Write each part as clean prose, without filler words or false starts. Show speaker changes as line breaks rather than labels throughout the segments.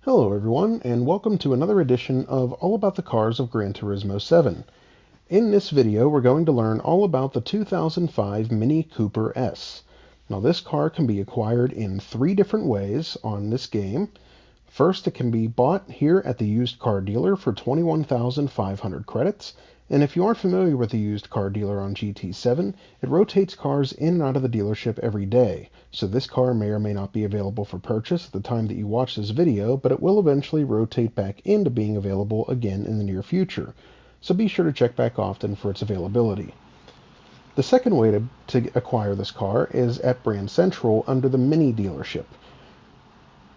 Hello everyone, and welcome to another edition of All About the Cars of Gran Turismo 7. In this video, we're going to learn all about the 2005 Mini Cooper S. Now this car can be acquired in 3 different ways on this game. First, it can be bought here at the used car dealer for 21,500 credits. And if you aren't familiar with the used car dealer on GT7, it rotates cars in and out of the dealership every day. So this car may or may not be available for purchase at the time that you watch this video, but it will eventually rotate back into being available again in the near future. So be sure to check back often for its availability. The second way to acquire this car is at Brand Central under the Mini dealership.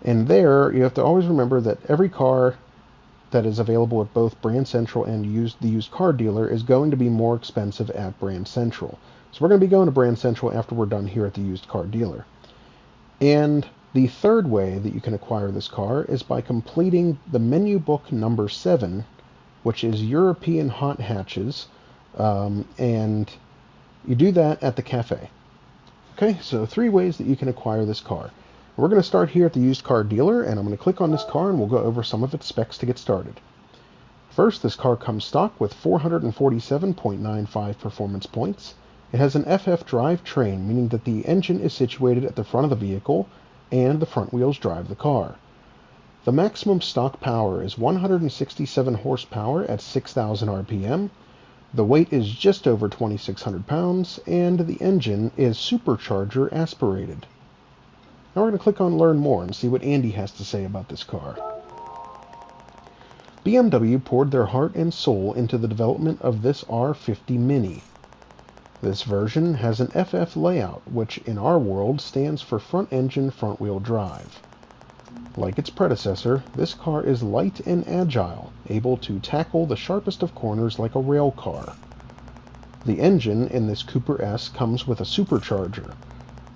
And there, you have to always remember that every car that is available at both Brand Central and the used car dealer is going to be more expensive at Brand Central. So we're going to be going to Brand Central after we're done here at the used car dealer. And the third way that you can acquire this car is by completing the menu book number 7, which is European hot hatches, and you do that at the cafe. Okay, so 3 ways that you can acquire this car. We're going to start here at the used car dealer, and I'm going to click on this car and we'll go over some of its specs to get started. First, this car comes stock with 447.95 performance points. It has an FF drivetrain, meaning that the engine is situated at the front of the vehicle and the front wheels drive the car. The maximum stock power is 167 horsepower at 6,000 RPM. The weight is just over 2,600 pounds, and the engine is supercharger aspirated. Now we're going to click on Learn More and see what Andy has to say about this car. BMW poured their heart and soul into the development of this R50 Mini. This version has an FF layout, which in our world stands for front engine front wheel drive. Like its predecessor, this car is light and agile, able to tackle the sharpest of corners like a rail car. The engine in this Cooper S comes with a supercharger,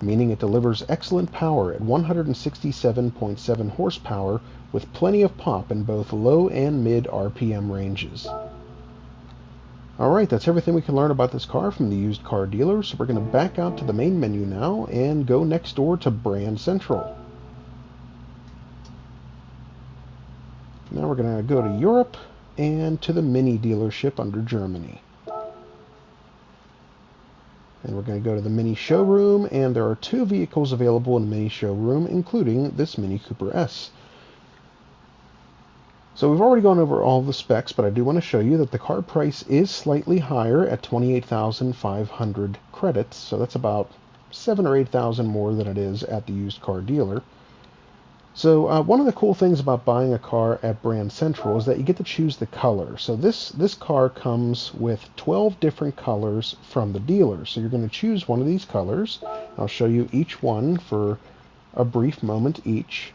meaning it delivers excellent power at 167.7 horsepower with plenty of pop in both low and mid RPM ranges. Alright, that's everything we can learn about this car from the used car dealer, so we're going to back out to the main menu now and go next door to Brand Central. Now we're going to go to Europe and to the Mini dealership under Germany. And we're going to go to the Mini showroom, and there are 2 vehicles available in the Mini showroom, including this Mini Cooper S. So we've already gone over all the specs, but I do want to show you that the car price is slightly higher at 28,500 credits, so that's about 7,000 or 8,000 more than it is at the used car dealer. So one of the cool things about buying a car at Brand Central is that you get to choose the color. So this car comes with 12 different colors from the dealer. So you're going to choose one of these colors. I'll show you each one for a brief moment each.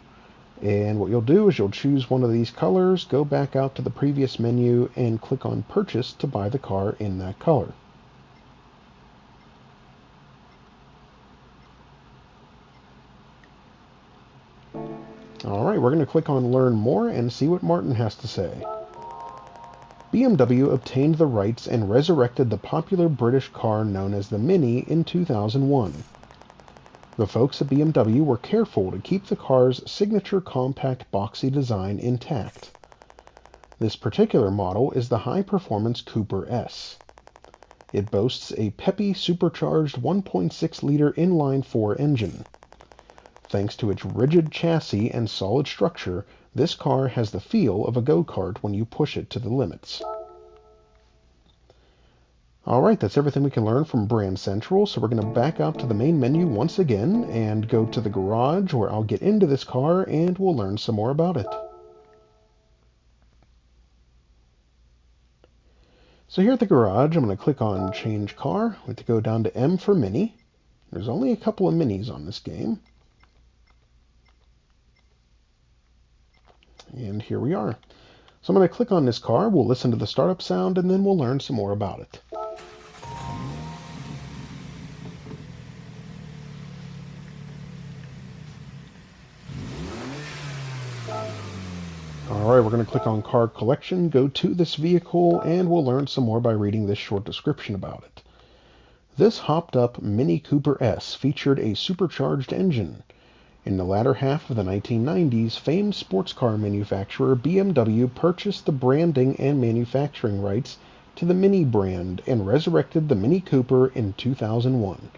And what you'll do is you'll choose one of these colors, go back out to the previous menu, and click on Purchase to buy the car in that color. Alright, we're going to click on Learn More and see what Martin has to say. BMW obtained the rights and resurrected the popular British car known as the Mini in 2001. The folks at BMW were careful to keep the car's signature compact boxy design intact. This particular model is the high-performance Cooper S. It boasts a peppy supercharged 1.6-liter inline-4 engine. Thanks to its rigid chassis and solid structure, this car has the feel of a go-kart when you push it to the limits. Alright, that's everything we can learn from Brand Central, so we're going to back up to the main menu once again and go to the garage where I'll get into this car and we'll learn some more about it. So here at the garage, I'm going to click on Change Car. We have to go down to M for Mini. There's only a couple of Minis on this game. And here we are. So I'm going to click on this car, we'll listen to the startup sound, and then we'll learn some more about it. Alright, we're going to click on Car Collection, go to this vehicle, and we'll learn some more by reading this short description about it. This hopped-up Mini Cooper S featured a supercharged engine. In the latter half of the 1990s, famed sports car manufacturer BMW purchased the branding and manufacturing rights to the Mini brand and resurrected the Mini Cooper in 2001.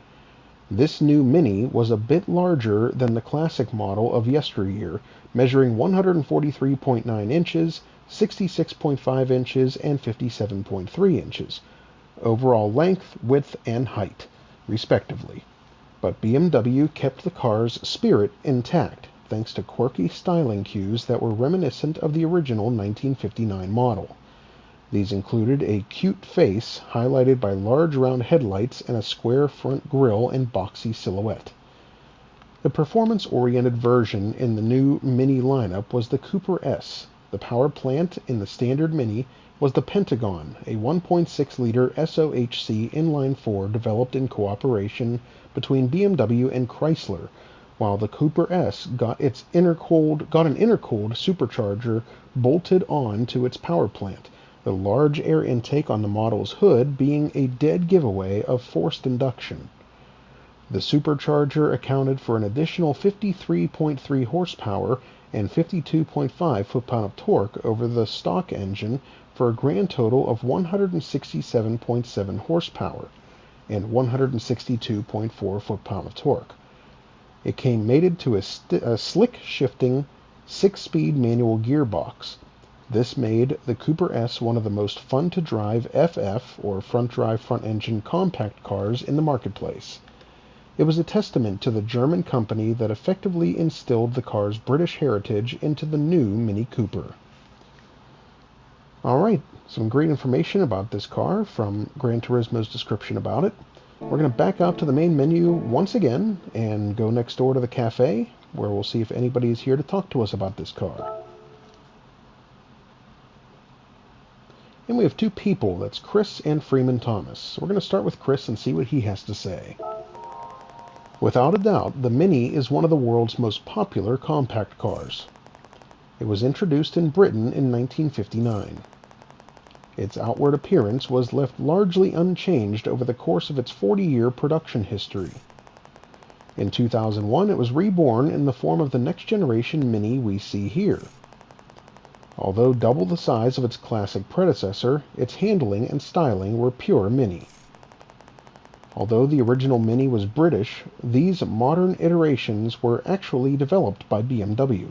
This new Mini was a bit larger than the classic model of yesteryear, measuring 143.9 inches, 66.5 inches, and 57.3 inches, overall length, width, and height, respectively. But BMW kept the car's spirit intact, thanks to quirky styling cues that were reminiscent of the original 1959 model. These included a cute face, highlighted by large round headlights and a square front grille and boxy silhouette. The performance-oriented version in the new Mini lineup was the Cooper S. The power plant in the standard Mini was the Pentagon, a 1.6-liter SOHC inline-four developed in cooperation between BMW and Chrysler, while the Cooper S got an intercooled supercharger bolted on to its power plant, the large air intake on the model's hood being a dead giveaway of forced induction. The supercharger accounted for an additional 53.3 horsepower and 52.5 foot-pound of torque over the stock engine for a grand total of 167.7 horsepower and 162.4 foot-pound of torque. It came mated to a slick-shifting 6-speed manual gearbox. This made the Cooper S one of the most fun-to-drive FF, or front-drive front-engine compact cars in the marketplace. It was a testament to the German company that effectively instilled the car's British heritage into the new Mini Cooper. Alright, some great information about this car from Gran Turismo's description about it. We're going to back out to the main menu once again and go next door to the cafe, where we'll see if anybody is here to talk to us about this car. And we have two people, that's Chris and Freeman Thomas. So we're going to start with Chris and see what he has to say. Without a doubt, the Mini is one of the world's most popular compact cars. It was introduced in Britain in 1959. Its outward appearance was left largely unchanged over the course of its 40-year production history. In 2001, it was reborn in the form of the next-generation Mini we see here. Although double the size of its classic predecessor, its handling and styling were pure Mini. Although the original Mini was British, these modern iterations were actually developed by BMW.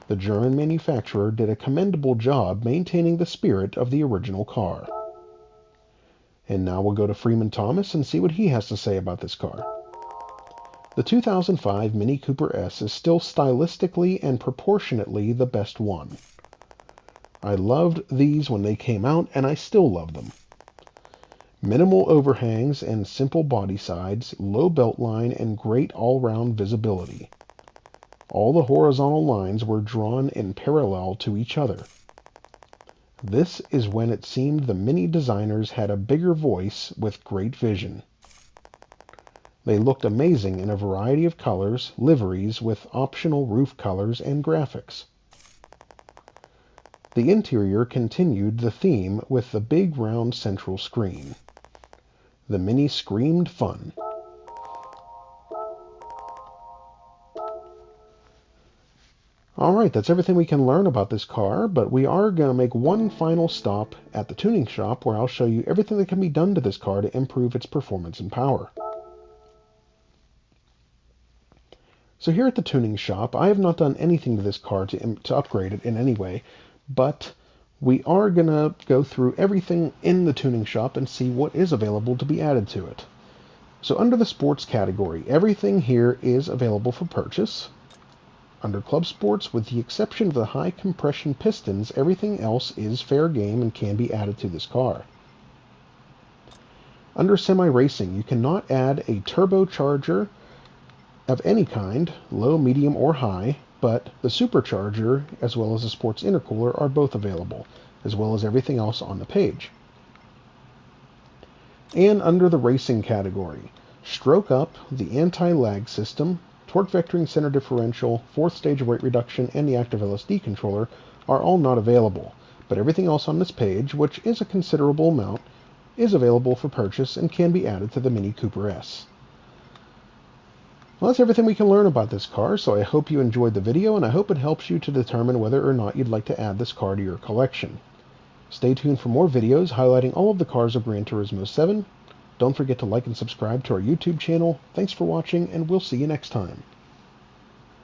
The German manufacturer did a commendable job maintaining the spirit of the original car. And now we'll go to Freeman Thomas and see what he has to say about this car. The 2005 Mini Cooper S is still stylistically and proportionately the best one. I loved these when they came out, and I still love them. Minimal overhangs and simple body sides, low belt line, and great all-round visibility. All the horizontal lines were drawn in parallel to each other. This is when it seemed the Mini designers had a bigger voice with great vision. They looked amazing in a variety of colors, liveries with optional roof colors and graphics. The interior continued the theme with the big round central screen. The Mini screamed fun. Alright, that's everything we can learn about this car, but we are going to make one final stop at the tuning shop where I'll show you everything that can be done to this car to improve its performance and power. So here at the tuning shop, I have not done anything to this car to upgrade it in any way, but we are going to go through everything in the tuning shop and see what is available to be added to it. So under the sports category, everything here is available for purchase. Under Club Sports, with the exception of the high compression pistons, everything else is fair game and can be added to this car. Under semi-racing, you cannot add a turbocharger of any kind, low, medium, or high, but the supercharger as well as the sports intercooler are both available, as well as everything else on the page. And under the racing category, stroke up, the anti-lag system, torque vectoring center differential, fourth stage weight reduction, and the active LSD controller are all not available, but everything else on this page, which is a considerable amount, is available for purchase and can be added to the Mini Cooper S. Well, that's everything we can learn about this car, so I hope you enjoyed the video, and I hope it helps you to determine whether or not you'd like to add this car to your collection. Stay tuned for more videos highlighting all of the cars of Gran Turismo 7. Don't forget to like and subscribe to our YouTube channel. Thanks for watching, and we'll see you next time.